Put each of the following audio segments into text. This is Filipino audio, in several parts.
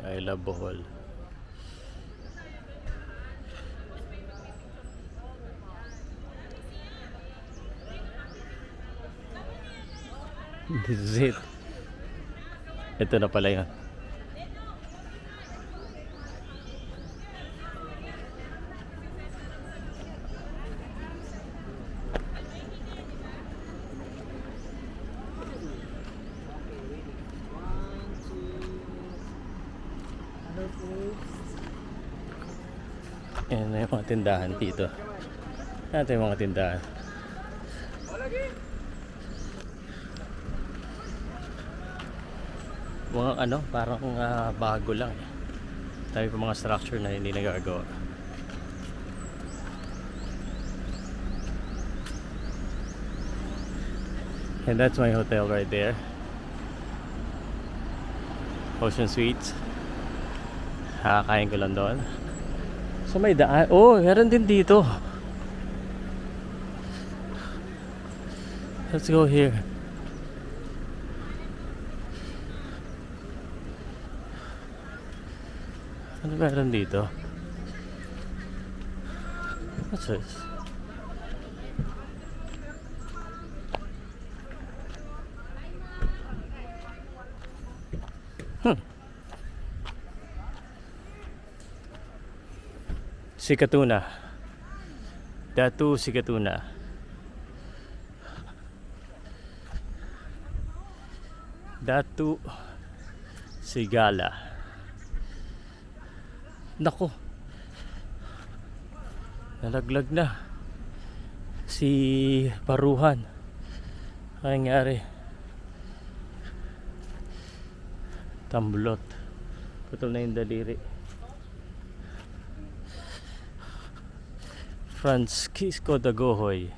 I love Bohol. This is it. Ito na pala yun. Ayan na yung mga tindahan dito. Ito yung mga tindahan. Mga ano, parang bago lang. Tayo pa mga structure na hindi nagagawa. And that's my hotel right there. Ocean Suites. Kakain ko lang doon. So may daan. Oh, meron din dito. Let's go here. Ano meron dito? What's this? Sikatuna. Datu Sikatuna. Datu Sigala. Nako. Nalaglag na. Si Paruhan. Ano nangyari? Tambulot. Putol na yung daliri. Francisco Dagohoy.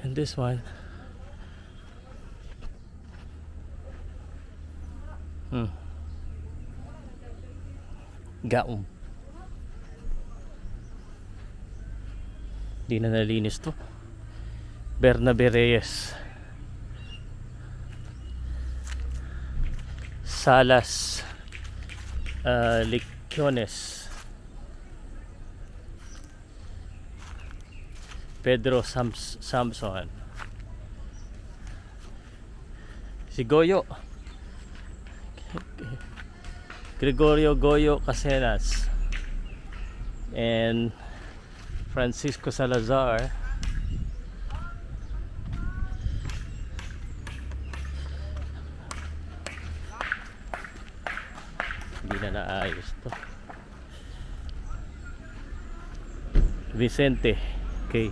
And this one. Gaum. Di na nalinis to. Bernabe Reyes. Salas Licciones. Pedro Samson. Si Goyo. Gregorio Goyo Casenas. And Francisco Salazar. Hindi na naayos to. Vicente K.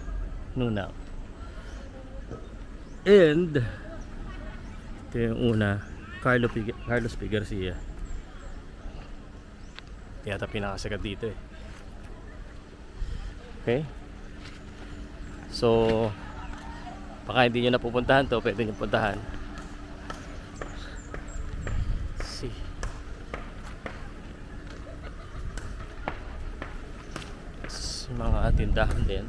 Nunao. And ito yung una, Carlos P. Garcia. Yata pinakasikat dito eh. Okay. So baka hindi nyo napupuntahan to, pwede nyo puntahan. See. Mga tindahan din.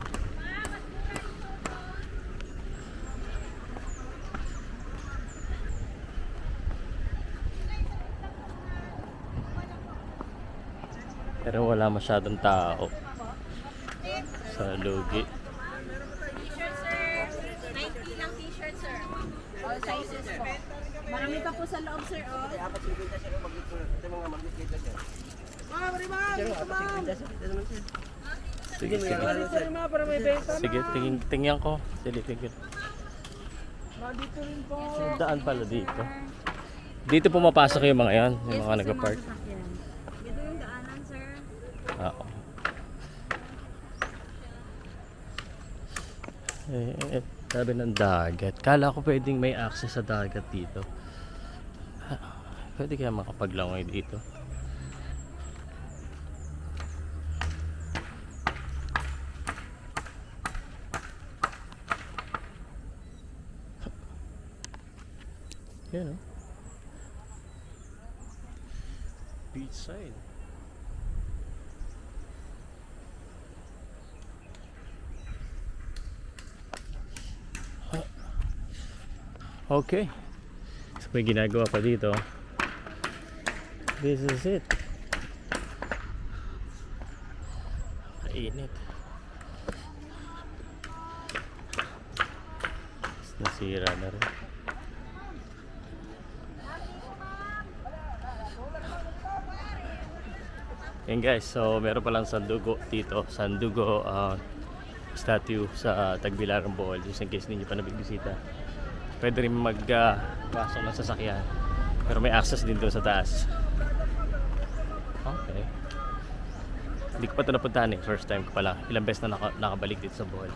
Pero wala masyadong tao sa lugi. T-shirt sir, 90 lang t-shirt sir. All sizes po. Marami pa po sa loob sir. Oh. Sige, sige. Sige, tingnan ko. Tingnan. Dito rin po. Daan pala dito. Dito pumapasok yung mga yan, yung mga nag-park. Dito yung daanan sir. Oo. Sabi ng dagat. Kala ko pwedeng may access sa dagat dito. Pwede kaya makapaglangoy dito. Yan o. Beach side. Okay. So may ginagawa pa dito. This is it. Kainit. Nasira na rin. Yan guys, so meron palang sandugo dito. Sandugo statue sa Tagbilaran, Bohol. Just in case hindi nyo pa nabibisita. Pwede rin mag-pasok ng sasakyan. Pero may access din doon sa taas. Okay. Hindi ko pa ito napuntahan eh. First time ko pala. Ilang beses na nakabalik dito sa Bohol.